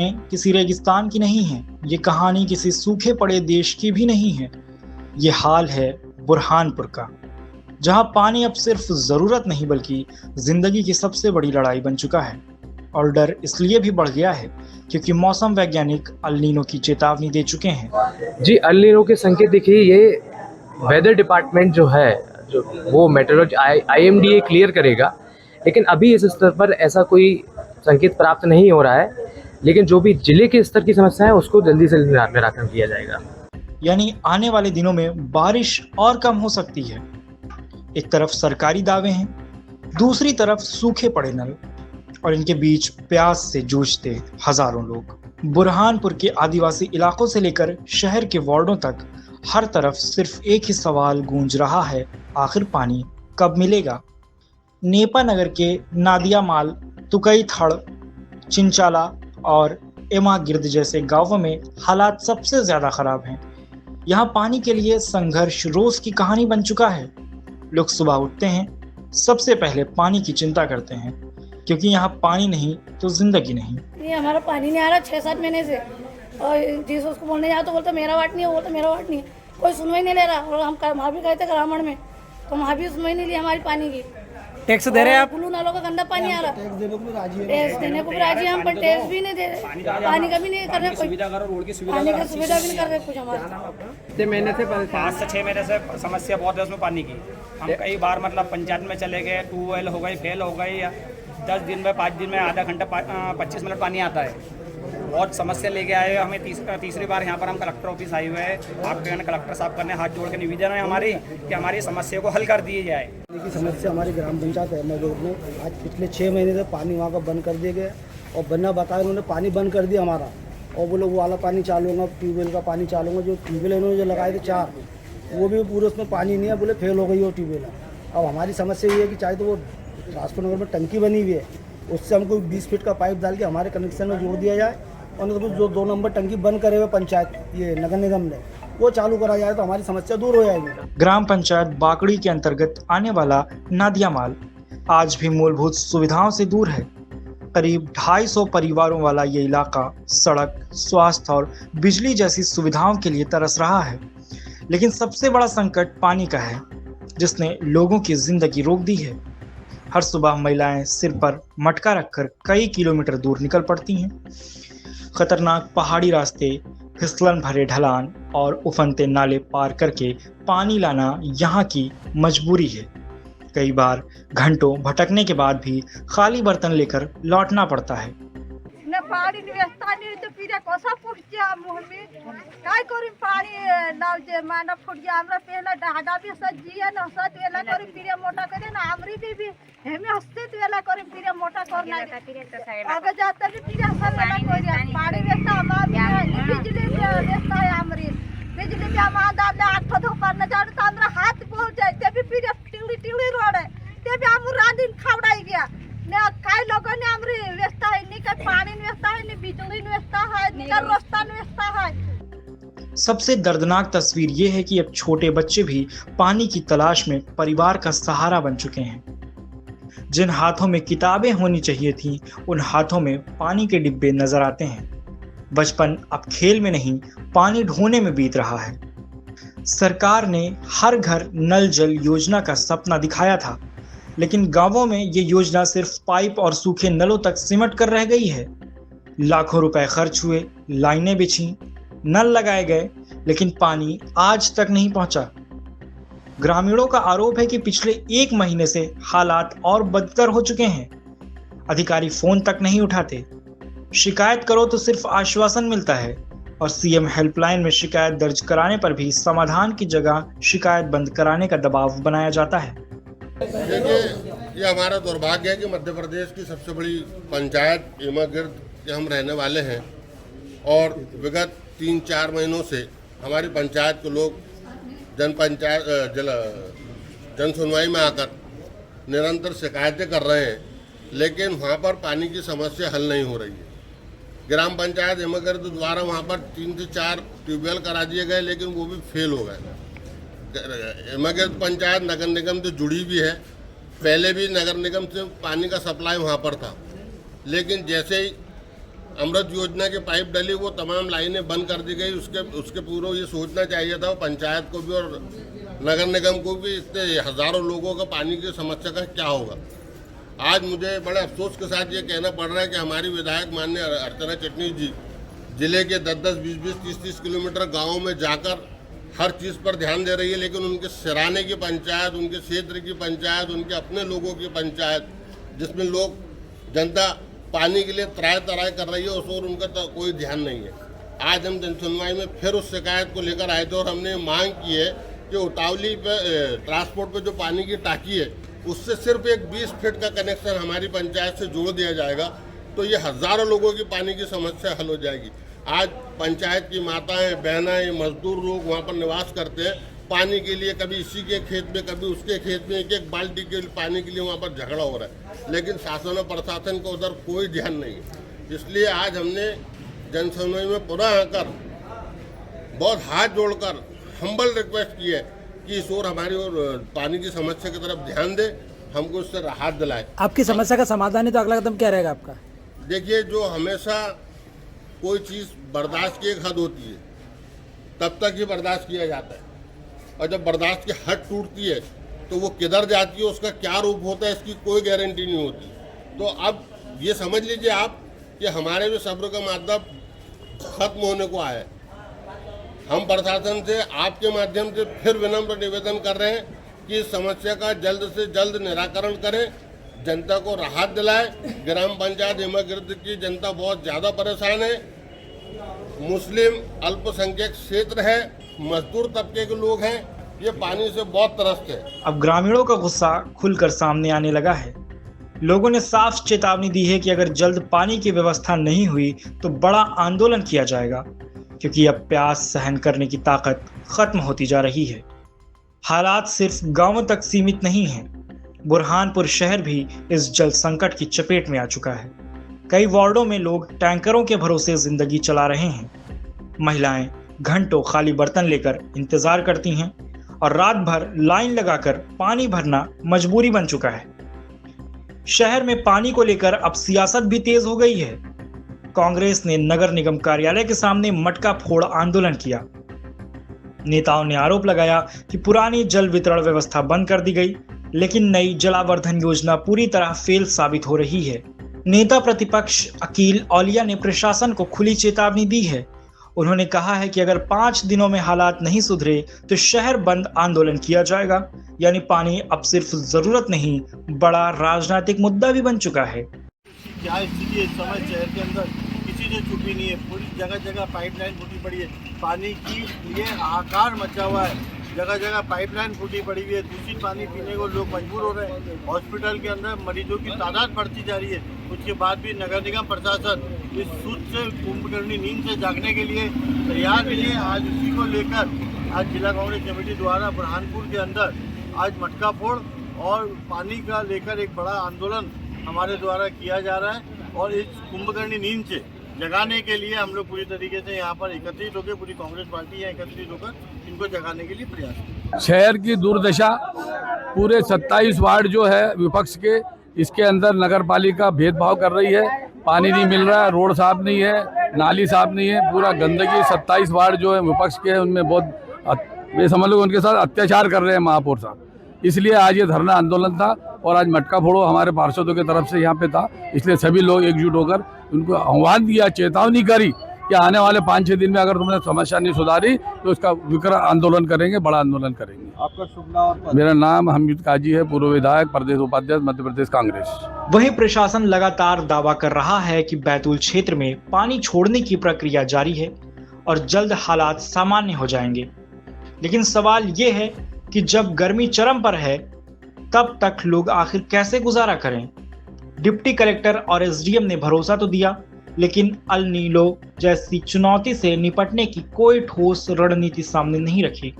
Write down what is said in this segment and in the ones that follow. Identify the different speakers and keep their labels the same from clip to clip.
Speaker 1: किसी रेगिस्तान की नहीं है, ये कहानी किसी सूखे पड़े देश की भी नहीं है। ये हाल है बुरहानपुर का, जहां पानी अब सिर्फ जरूरत नहीं बल्कि जिंदगी की सबसे बड़ी लड़ाई बन चुका है। और डर इसलिए भी बढ़ गया है क्योंकि मौसम वैज्ञानिक अल नीनो की चेतावनी दे चुके हैं।
Speaker 2: जी, अल नीनो के संकेत देखिए, ये वेदर डिपार्टमेंट जो है, जो वो मेट्रोलॉजी IMDA क्लियर करेगा, लेकिन अभी इस स्तर पर ऐसा कोई संकेत प्राप्त नहीं हो रहा है। लेकिन जो भी जिले के स्तर की समस्या है उसको जल्दी से निराकरण किया जाएगा।
Speaker 1: यानी आने वाले दिनों में बारिश और कम हो सकती है। एक तरफ सरकारी दावे हैं, दूसरी तरफ सूखे पड़े नल, और इनके बीच प्यास से जूझते हजारों लोग। बुरहानपुर के आदिवासी इलाकों से लेकर शहर के वार्डों तक हर तरफ सिर्फ एक ही सवाल गूंज रहा है, आखिर पानी कब मिलेगा? नेपा नगर के नादिया माल, तुकई थड़, चिंचाला और एमा गिर्द जैसे गांवों में हालात सबसे ज्यादा खराब हैं। यहाँ पानी के लिए संघर्ष रोज की कहानी बन चुका है। लोग सुबह उठते हैं, सबसे पहले पानी की चिंता करते हैं, क्योंकि यहाँ पानी नहीं तो जिंदगी नहीं।
Speaker 3: ये हमारा पानी नहीं आ रहा 6-7 महीने से, और जिस उसको बोलने जाओ तो बोलते मेरा वाट नहीं है, बोलते मेरा वाट नहीं है, कोई सुनवाई नहीं ले रहा। और हम वहाँ भी गए थे ग्रामीण में, तो वहाँ भी सुनवाई नहीं ली हमारी पानी की।
Speaker 4: टैक्स दे रहे हैं आप?
Speaker 3: ब्लू नालों का गंदा पानी आ रहा, टैक्स देने को भी राजी हैं हम, पर टैक्स भी नहीं दे रहे, पानी का भी नहीं कर रहे, कोई पानी का सुविधा भी नहीं कर रहे कुछ हमारे।
Speaker 4: 5 से 6 महीने से समस्या बहुत है उसमें पानी की। हम कई बार मतलब पंचायत में चले गए, ट्यूबवेल हो गई, फेल हो गई, या 10 दिन में 5 दिन में आधा घंटा 25 मिनट पानी आता है। बहुत समस्या लेके आए हैं। हमें तीसरी बार यहाँ पर हम कलेक्टर ऑफिस आए हुए हैं। आपके कलेक्टर साहब करने हाथ जोड़ के निवेदन है हमारी कि हमारी समस्या को हल कर दिए जाए।
Speaker 5: की समस्या हमारी ग्राम पंचायत है में आज पिछले 6 महीने से पानी वहाँ का बंद कर दिया गया, और बनना बताया उन्होंने पानी बंद कर दिया हमारा, और बोले वो वाला पानी चालू होगा, ट्यूबवेल का पानी चालू होगा। जो ट्यूबवेल इन्होंने जो लगाए थे 4, वो भी पूरे उसमें पानी नहीं है, बोले फेल हो गई वो ट्यूबवेल। अब हमारी समस्या ये है कि चाहे तो वो ट्रांसपोर्ट नगर में टंकी बनी हुई है, उससे हमको 20 फीट का पाइप डाल के हमारे कनेक्शन में जोड़ दिया जाए, और तो जो 2 नंबर टंकी बंद करे हुए पंचायत ये नगर निगम ने, वो चालू करा जाए तो हमारी समस्या दूर हो जाएगी।
Speaker 1: ग्राम पंचायत बाकड़ी के अंतर्गत आने वाला नादिया माल आज भी मूलभूत सुविधाओं से दूर है। करीब 250 परिवारों वाला ये इलाका सड़क, स्वास्थ्य और बिजली जैसी सुविधाओं के लिए तरस रहा है। लेकिन सबसे बड़ा संकट पानी का है, जिसने लोगों की जिंदगी रोक दी है। हर सुबह महिलाएं सिर पर मटका रखकर कई किलोमीटर दूर निकल पड़ती हैं। खतरनाक पहाड़ी रास्ते, फिसलन भरे ढलान और उफनते नाले पार करके पानी लाना यहाँ की मजबूरी है। कई बार घंटों भटकने के बाद भी खाली बर्तन लेकर लौटना पड़ता है।
Speaker 6: न पाणी व्यवस्था नहीं तो फिर कसा फुटच्या मुह में काय करी पाणी लावजे माना फुटजा हमरा पहला डाडा भी सजिया न सत वेला करी फिर मोटा करे ना हमरी भी हेमे हस्ते वेला करी फिर मोटा करना आगे जाता भी फिर हसन वेला करी पाणी व्यवस्था हमारी बिजली व्यवस्था है हमारी बिजली भी हमारा दादा 8 धो करना जाने तो हमरा हाथ पहुंच जाए ते भी फिर टिली रोड है ते भी हम रात दिन खावड़ाई गया ने काय लोगों ने हमरी व्यवस्था है नहीं का पानी व्यवस्था है नहीं बिजली व्यवस्था है नहीं का रास्ता व्यवस्था है।
Speaker 1: सबसे दर्दनाक तस्वीर ये है कि अब छोटे बच्चे भी पानी की तलाश में परिवार का सहारा बन चुके हैं। जिन हाथों में किताबें होनी चाहिए थी, उन हाथों में पानी के डिब्बे नजर आते हैं। बचपन अब खेल में नहीं, पानी ढूंढने में बीत रहा है। सरकार ने हर घर नल जल योजना का सपना दिखाया था, लेकिन गांवों में ये योजना सिर्फ पाइप और सूखे नलों तक सिमट कर रह गई है। लाखों रुपए खर्च हुए, लाइनें बिछी, नल लगाए गए, लेकिन पानी आज तक नहीं पहुंचा। ग्रामीणों का आरोप है कि पिछले 1 महीने से हालात और बदतर हो चुके हैं। अधिकारी फोन तक नहीं उठाते, शिकायत करो तो सिर्फ आश्वासन मिलता है, और सीएम हेल्पलाइन में शिकायत दर्ज कराने पर भी समाधान की जगह शिकायत बंद कराने का दबाव बनाया जाता है।
Speaker 7: देखिए, ये हमारा दुर्भाग्य है कि मध्य प्रदेश की सबसे बड़ी पंचायत एमा गिर्द के हम रहने वाले हैं, और विगत 3-4 महीनों से हमारी पंचायत के लोग जन सुनवाई में आकर निरंतर शिकायतें कर रहे हैं, लेकिन वहाँ पर पानी की समस्या हल नहीं हो रही है। ग्राम पंचायत एमा गिर्द द्वारा वहाँ पर 3 से 4 ट्यूबवेल करा दिए गए, लेकिन वो भी फेल हो गए। एमा गिर्द पंचायत नगर निगम से जुड़ी भी है, पहले भी नगर निगम से पानी का सप्लाई वहाँ पर था, लेकिन जैसे ही अमृत योजना की पाइप डली, वो तमाम लाइनें बंद कर दी गई। उसके पूर्व ये सोचना चाहिए था पंचायत को भी और नगर निगम को भी, इतने हज़ारों लोगों का पानी की समस्या का क्या होगा। आज मुझे बड़े अफसोस के साथ ये कहना पड़ रहा है कि हमारी विधायक माननीय अर्चना चिटनीस जी जिले के 10-10, 20-20, 30-30 किलोमीटर गाँवों में जाकर हर चीज़ पर ध्यान दे रही है, लेकिन उनके सिराने की पंचायत, उनके क्षेत्र की पंचायत, उनके अपने लोगों की पंचायत, जिसमें लोग जनता पानी के लिए त्राय तराय कर रही है, उस और उनका तो कोई ध्यान नहीं है। आज हम जनसुनवाई में फिर उस शिकायत को लेकर आए थे और हमने मांग की है कि उतावली पे ट्रांसपोर्ट पे जो पानी की टाकी है उससे सिर्फ एक 20 फीट का कनेक्शन हमारी पंचायत से जोड़ दिया जाएगा, तो ये हज़ारों लोगों की पानी की समस्या हल हो जाएगी। आज पंचायत की माताएं, बहनें, मजदूर लोग वहाँ पर निवास करते हैं पानी के लिए, कभी इसी के खेत में कभी उसके खेत में, एक बाल्टी के पानी के लिए वहाँ पर झगड़ा हो रहा है, लेकिन शासन और प्रशासन को उधर कोई ध्यान नहीं है। इसलिए आज हमने जनसुनवाई में पुनः आकर बहुत हाथ जोड़कर हम्बल रिक्वेस्ट की है कि इस ओर हमारी ओर पानी की समस्या की तरफ ध्यान दे, हमको उससे राहत दिलाए।
Speaker 8: आपकी समस्या का समाधान है तो अगला कदम क्या रहेगा आपका?
Speaker 7: देखिए, जो हमेशा कोई चीज़ बर्दाश्त की एक हद होती है, तब तक ही बर्दाश्त किया जाता है, और जब बर्दाश्त की हद टूटती है तो वो किधर जाती है, उसका क्या रूप होता है, इसकी कोई गारंटी नहीं होती। तो अब ये समझ लीजिए आप कि हमारे भी सब्र का मादा खत्म होने को आया है। हम प्रशासन से आपके माध्यम से फिर विनम्र निवेदन कर रहे हैं कि इस समस्या का जल्द से जल्द निराकरण करें, जनता को राहत दिलाए। ग्राम पंचायत हिमागिर्द की जनता बहुत ज़्यादा परेशान है, मुस्लिम अल्पसंख्यक क्षेत्र है, मजदूर तबके के लोग हैं, ये पानी से बहुत त्रस्त है।
Speaker 1: अब ग्रामीणों का गुस्सा खुलकर सामने आने लगा है। लोगों ने साफ चेतावनी दी है कि अगर जल्द पानी की व्यवस्था नहीं हुई तो बड़ा आंदोलन किया जाएगा, क्योंकि अब प्यास सहन करने की ताकत खत्म होती जा रही है। हालात सिर्फ गांवों तक सीमित नहीं हैं। बुरहानपुर शहर भी इस जल संकट की चपेट में आ चुका है। कई वार्डों में लोग टैंकरों के भरोसे जिंदगी चला रहे हैं। महिलाएं घंटों खाली बर्तन लेकर इंतजार करती हैं और रात भर लाइन लगाकर पानी भरना मजबूरी बन चुका है। शहर में पानी को लेकर अब सियासत भी तेज हो गई है। कांग्रेस ने नगर निगम कार्यालय के सामने मटका फोड़ आंदोलन किया। नेताओं ने आरोप लगाया कि पुरानी जल वितरण व्यवस्था बंद कर दी गई, लेकिन नई जलावर्धन योजना पूरी तरह फेल साबित हो रही है। नेता प्रतिपक्ष अकील औलिया ने प्रशासन को खुली चेतावनी दी है। उन्होंने कहा है कि अगर 5 दिनों में हालात नहीं सुधरे तो शहर बंद आंदोलन किया जाएगा। यानी पानी अब सिर्फ जरूरत नहीं, बड़ा राजनीतिक मुद्दा भी बन चुका है।
Speaker 9: क्या स्थिति इस समय शहर के अंदर किसी से छुपी नहीं है। पूरी जगह जगह पाइपलाइन फूटी पड़ी है, पानी की लिए हाहाकार मचा हुआ है। जगह जगह पाइपलाइन फूटी पड़ी हुई है, दूषित पानी पीने को लोग मजबूर हो रहे हैं। हॉस्पिटल के अंदर मरीजों की तादाद बढ़ती जा रही है। उसके बाद भी नगर निगम प्रशासन इस सूद से कुंभकर्णी नींद से जागने के लिए तैयार नहीं है। आज उसी को लेकर आज जिला कांग्रेस कमेटी द्वारा बुरहानपुर के अंदर आज मटका फोड़ और पानी का लेकर एक बड़ा आंदोलन हमारे द्वारा किया जा रहा है। और इस कुंभकर्णी नींद से जगाने के लिए हम लोग पूरी तरीके से यहाँ पर एकत्रित होकर, पूरी कांग्रेस पार्टी यहाँ एकत्रित होकर इनको जगाने के लिए प्रयास करें।
Speaker 10: शहर की दुर्दशा, पूरे 27 वार्ड जो है विपक्ष के, इसके अंदर नगर पालिका भेदभाव कर रही है। पानी नहीं मिल रहा है, रोड साफ नहीं है, नाली साफ नहीं है, पूरा गंदगी। 27 वार्ड जो है विपक्ष के, उनमें बहुत ये समझ लो उनके साथ अत्याचार कर रहे हैं महापौर साहब। इसलिए आज ये धरना आंदोलन था और आज मटका फोड़ो हमारे पार्षदों की तरफ से यहाँ पे था। इसलिए सभी लोग एकजुट होकर उनको आह्वान दिया, चेतावनी करी कि आने वाले 5-6 दिन में अगर तुमने समस्या नहीं सुधारी तो इसका विकराल आंदोलन करेंगे, बड़ा आंदोलन करेंगे।
Speaker 9: आपका शुभ नाम?
Speaker 10: मेरा नाम हमीद काजी है, पूर्व विधायक, प्रदेश उपाध्यक्ष, मध्य प्रदेश कांग्रेस।
Speaker 1: वहीं प्रशासन लगातार दावा कर रहा है कि बैतूल क्षेत्र में पानी छोड़ने की प्रक्रिया जारी है और जल्द हालात सामान्य हो जाएंगे। लेकिन सवाल ये है कि जब गर्मी चरम पर है तब तक लोग आखिर कैसे गुजारा करें। डिप्टी कलेक्टर और एसडीएम ने भरोसा तो दिया, लेकिन अल नीलो जैसी चुनौती से निपटने की कोई ठोस रणनीति सामने नहीं रखी।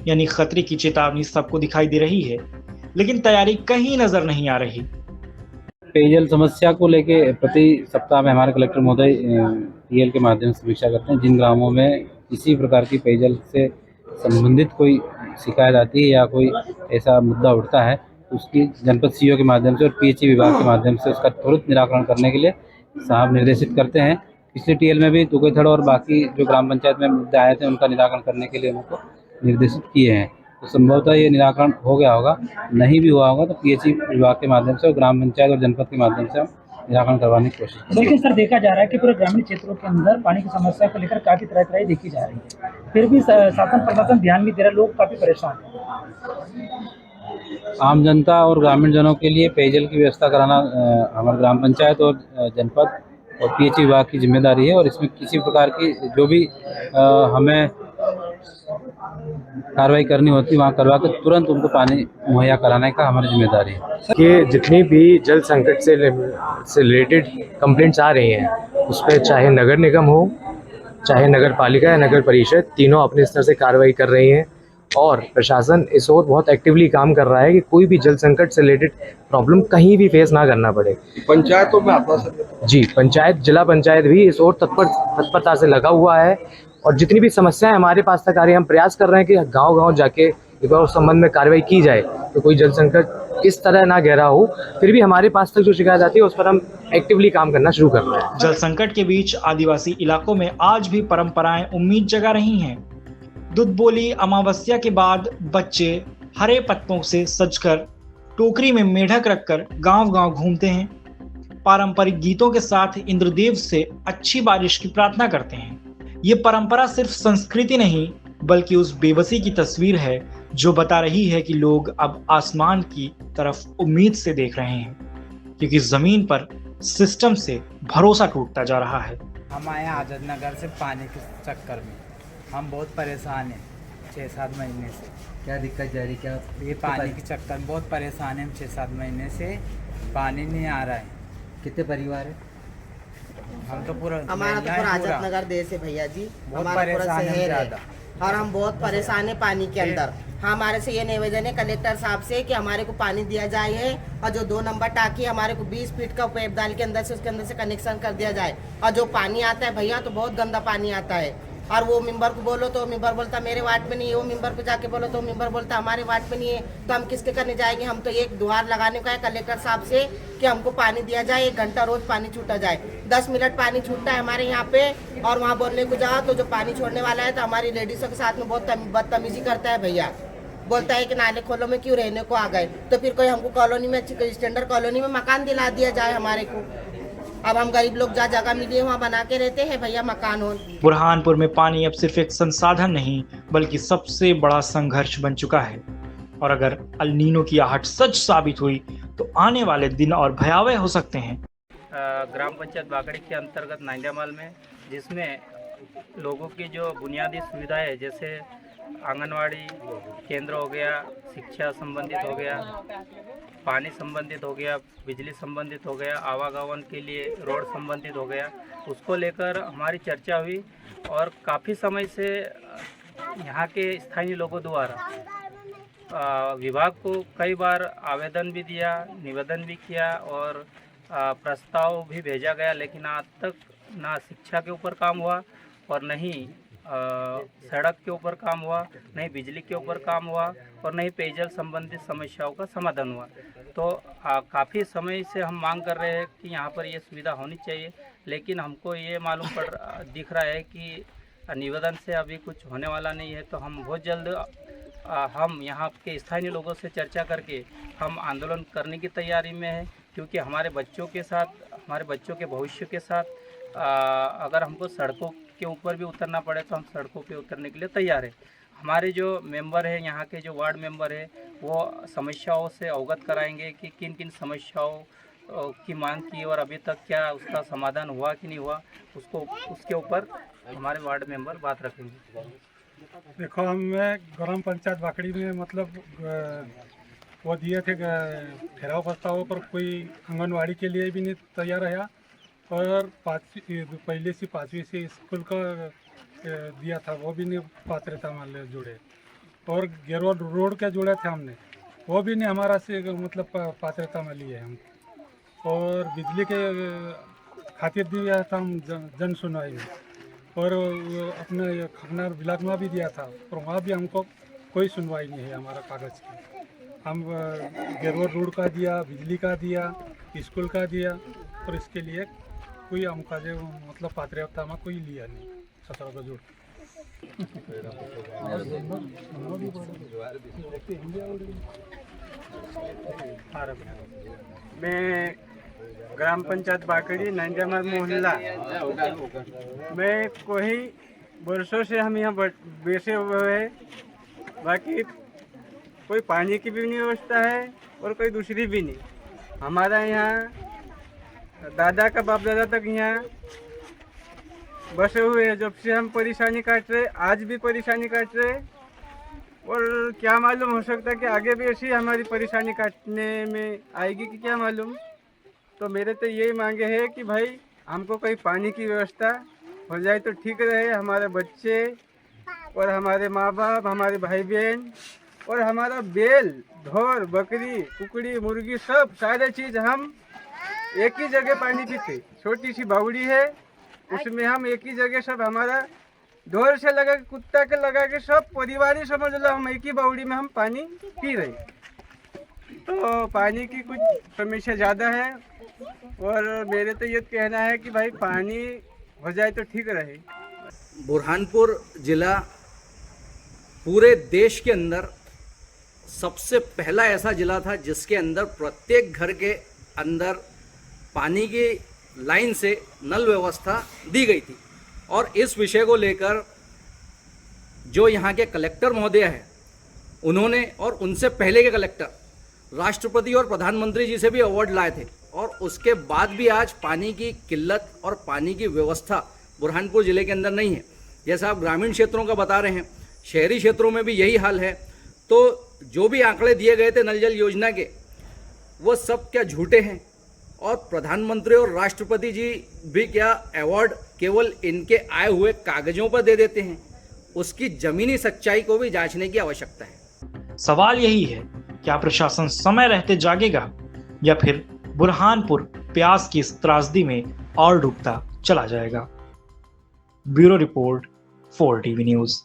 Speaker 1: यानी खतरे की चेतावनी सबको दिखाई दे रही है, लेकिन तैयारी कहीं नजर नहीं आ रही।
Speaker 11: पेयजल समस्या को लेके प्रति सप्ताह में हमारे कलेक्टर महोदय पीएल के माध्यम से समीक्षा करते हैं। जिन ग्रामों में किसी प्रकार की पेयजल से संबंधित कोई शिकायत आती है या कोई ऐसा मुद्दा उठता है, उसकी जनपद सीईओ के माध्यम से और पीएचई विभाग के माध्यम से उसका त्वरित निराकरण करने के लिए साहब निर्देशित करते हैं। पिछले टीएल में भी तुगेथड़ और बाकी जो ग्राम पंचायत में मुद्दे आए थे उनका निराकरण करने के लिए उनको निर्देशित किए हैं। तो संभवतः ये निराकरण हो गया होगा, नहीं भी हुआ होगा तो पीएचई विभाग के माध्यम से और ग्राम पंचायत और जनपद के माध्यम से हम निराकरण करवाने की कोशिश करेंगे।
Speaker 8: लेकिन सर देखा जा रहा है कि पूरे ग्रामीण क्षेत्रों के अंदर पानी की समस्या को लेकर काफी तरह तरह देखी जा रही है, फिर भी शासन प्रशासन ध्यान नहीं दे रहा, लोग काफी परेशान हैं।
Speaker 11: आम जनता और ग्रामीण जनों के लिए पेयजल की व्यवस्था कराना हमारे ग्राम पंचायत और जनपद और पीएचई विभाग की जिम्मेदारी है और इसमें किसी प्रकार की जो भी हमें कार्रवाई करनी होती है वहाँ करवा कर तुरंत उनको पानी मुहैया कराने का हमारी जिम्मेदारी है।
Speaker 2: कि जितनी भी जल संकट से रिलेटेड कंप्लेंट्स आ रही हैं उस पर चाहे नगर निगम हो, चाहे नगर पालिका या नगर परिषद, तीनों अपने स्तर से कार्रवाई कर रही हैं और प्रशासन इस ओर बहुत एक्टिवली काम कर रहा है कि कोई भी जल संकट से रिलेटेड प्रॉब्लम कहीं भी फेस ना करना पड़े।
Speaker 9: पंचायतों में आता सर
Speaker 2: जी, पंचायत, जिला पंचायत भी इस ओर तत्परता से लगा हुआ है और जितनी भी समस्याएं हमारे पास तक आ रही है हम प्रयास कर रहे हैं कि गांव-गांव जाके एक बार उस संबंध में कार्रवाई की जाए तो कोई जल संकट इस तरह ना गहरा हो। फिर भी हमारे पास तक जो शिकायत आती है उस पर हम एक्टिवली काम करना शुरू कर रहे हैं।
Speaker 1: जल संकट के बीच आदिवासी इलाकों में आज भी परंपराएं उम्मीद जगा रही हैं। दूध बोली अमावस्या के बाद बच्चे हरे पत्तों से सजकर टोकरी में मेढक रखकर गांव-गांव घूमते हैं, पारंपरिक गीतों के साथ इंद्रदेव से अच्छी बारिश की प्रार्थना करते हैं। ये परंपरा सिर्फ संस्कृति नहीं बल्कि उस बेबसी की तस्वीर है जो बता रही है कि लोग अब आसमान की तरफ उम्मीद से देख रहे हैं, क्योंकि जमीन पर सिस्टम से भरोसा टूटता जा रहा है।
Speaker 12: हम आए आजाद नगर से पानी के चक्कर में, हम बहुत परेशान हैं 6-7 महीने से।
Speaker 13: क्या दिक्कत जा रही, क्या
Speaker 12: ये पानी के चक्कर में बहुत परेशान हैं हम 6-7 महीने से, पानी नहीं आ रहा है।
Speaker 13: कितने परिवार है?
Speaker 12: हम तो पूरा
Speaker 14: हमारा तो पूरा आजाद नगर देश है भैया जी, हमारा पूरा शहर है और हम बहुत परेशान है पानी के अंदर। हमारे से ये निवेदन है कलेक्टर साहब से कि हमारे को पानी दिया जाए है और जो 2 नंबर टाकी हमारे को 20 फीट का पाइप डाल के अंदर से उसके अंदर से कनेक्शन कर दिया जाए। और जो पानी आता है भैया तो बहुत गंदा पानी आता है और वो मेंबर को बोलो तो मेंबर बोलता मेरे वार्ड में नहीं है, वो मेंबर को जाके बोलो तो मेंबर बोलता हमारे वार्ड में नहीं है। तो हम किसके करने जाएंगे? हम तो एक गुहार लगाने का है कलेक्टर साहब से कि हमको पानी दिया जाए, 1 घंटा रोज पानी छूटा जाए। 10 मिनट पानी छूटता है हमारे यहाँ पे और वहाँ बोलने को जाओ तो जो पानी छोड़ने वाला है तो हमारी लेडीजों के साथ में बहुत बदतमीजी करता है भैया। बोलता है कि नाले खोलो में क्यों रहने को आ गए, तो फिर कोई हमको कॉलोनी में अच्छी स्टैंडर्ड कॉलोनी में मकान दिला दिया जाए हमारे को। अब हम गरीब लोग जहाँ जगह मिली है वहाँ बना के रहते हैं भैया मकान हो।
Speaker 1: बुरहानपुर में पानी अब सिर्फ एक संसाधन नहीं बल्कि सबसे बड़ा संघर्ष बन चुका है और अगर अल नीनो की आहट सच साबित हुई तो आने वाले दिन और भयावह हो सकते हैं।
Speaker 4: ग्राम पंचायत बागड़ी के अंतर्गत नांदियामाल में, जिसमें लोगों की जो बुनियादी सुविधाएं है जैसे आंगनवाड़ी केंद्र हो गया, शिक्षा संबंधित हो गया, पानी संबंधित हो गया, बिजली संबंधित हो गया, आवागमन के लिए रोड संबंधित हो गया, उसको लेकर हमारी चर्चा हुई और काफ़ी समय से यहाँ के स्थानीय लोगों द्वारा विभाग को कई बार आवेदन भी दिया, निवेदन भी किया और प्रस्ताव भी भेजा गया, लेकिन आज तक ना शिक्षा के ऊपर काम हुआ और नहीं सड़क के ऊपर काम हुआ, नहीं बिजली के ऊपर काम हुआ और नहीं पेयजल संबंधित समस्याओं का समाधान हुआ। तो काफ़ी समय से हम मांग कर रहे हैं कि यहाँ पर ये सुविधा होनी चाहिए, लेकिन हमको ये मालूम दिख रहा है कि निवेदन से अभी कुछ होने वाला नहीं है। तो हम बहुत जल्द हम यहाँ के स्थानीय लोगों से चर्चा करके हम आंदोलन करने की तैयारी में है, क्योंकि हमारे बच्चों के साथ, हमारे बच्चों के भविष्य के साथ अगर हमको सड़कों के ऊपर भी उतरना पड़े तो हम सड़कों पे उतरने के लिए तैयार है। हमारे जो मेंबर हैं, यहाँ के जो वार्ड मेंबर है, वो समस्याओं से अवगत कराएंगे कि किन किन समस्याओं की मांग की और अभी तक क्या उसका समाधान हुआ कि नहीं हुआ, उसके ऊपर हमारे वार्ड मेंबर बात रखेंगे।
Speaker 15: देखो, हम ग्राम पंचायत बाकड़ी में मतलब वो दिए थे ठहराव प्रस्ताव पर, कोई आंगनवाड़ी के लिए भी नहीं तैयार रहा और पहले से 5वीं से स्कूल का दिया था, वो भी नहीं पात्रता मान ले जुड़े और गेरवा रोड का जोड़ा थे हमने, वो भी नहीं हमारा से मतलब पात्रता में लिए हम। और बिजली के खातिर दिया था हम जन सुनवाई में और अपने खगनार ब्लॉक में भी दिया था और वहाँ भी हमको कोई सुनवाई नहीं है हमारा कागज़ की। हम गेरवा रोड का दिया, बिजली का दिया, स्कूल का दिया और इसके लिए कोई अमुकाजे मतलब पात्रे होता में कोई लिया नहीं ससुर का जोड़ मैं ग्राम पंचायत बाकड़ी नंजामर मोहल्ला में कोई वर्षों से हम यहाँ बैठे हुए हैं, बाकी कोई पानी की भी नहीं व्यवस्था है और कोई दूसरी भी नहीं। हमारा यहाँ दादा का बाप दादा तक यहाँ बसे हुए हैं, जब से हम परेशानी काट रहे, आज भी परेशानी काट रहे और क्या मालूम हो सकता है कि आगे भी ऐसी हमारी परेशानी काटने में आएगी कि क्या मालूम। तो मेरे तो यही मांगे है कि भाई हमको कोई पानी की व्यवस्था हो जाए तो ठीक रहे, हमारे बच्चे और हमारे माँ बाप, हमारे भाई बहन और हमारा बेल, ढोर, बकरी, कुकड़ी, मुर्गी सब सारे चीज़ हम एक ही जगह पानी पीते। छोटी सी बावड़ी है, उसमें हम एक ही जगह सब हमारा ढोर से लगा के कुत्ता के लगा के सब परिवार ही समझ लो, हम एक ही बावड़ी में हम पानी पी रहे। तो पानी की कुछ समस्या ज़्यादा है और मेरे तो ये कहना है कि भाई पानी हो जाए तो ठीक रहे।
Speaker 16: बुरहानपुर ज़िला पूरे देश के अंदर सबसे पहला ऐसा ज़िला था जिसके अंदर प्रत्येक घर के अंदर पानी की लाइन से नल व्यवस्था दी गई थी। और इस विषय को लेकर जो यहाँ के कलेक्टर महोदय हैं, उन्होंने और उनसे पहले के कलेक्टर राष्ट्रपति और प्रधानमंत्री जी से भी अवार्ड लाए थे और उसके बाद भी आज पानी की किल्लत और पानी की व्यवस्था बुरहानपुर ज़िले के अंदर नहीं है। जैसा आप ग्रामीण क्षेत्रों का बता रहे हैं, शहरी क्षेत्रों में भी यही हाल है। तो जो भी आंकड़े दिए गए थे नल जल योजना के, वो सब क्या झूठे हैं और प्रधानमंत्री और राष्ट्रपति जी भी क्या अवार्ड केवल इनके आए हुए कागजों पर दे देते हैं? उसकी जमीनी सच्चाई को भी जांचने की आवश्यकता है।
Speaker 1: सवाल यही है, क्या प्रशासन समय रहते जागेगा या फिर बुरहानपुर प्यास की इस त्रासदी में और डूबता चला जाएगा? Bureau report 4 TV news.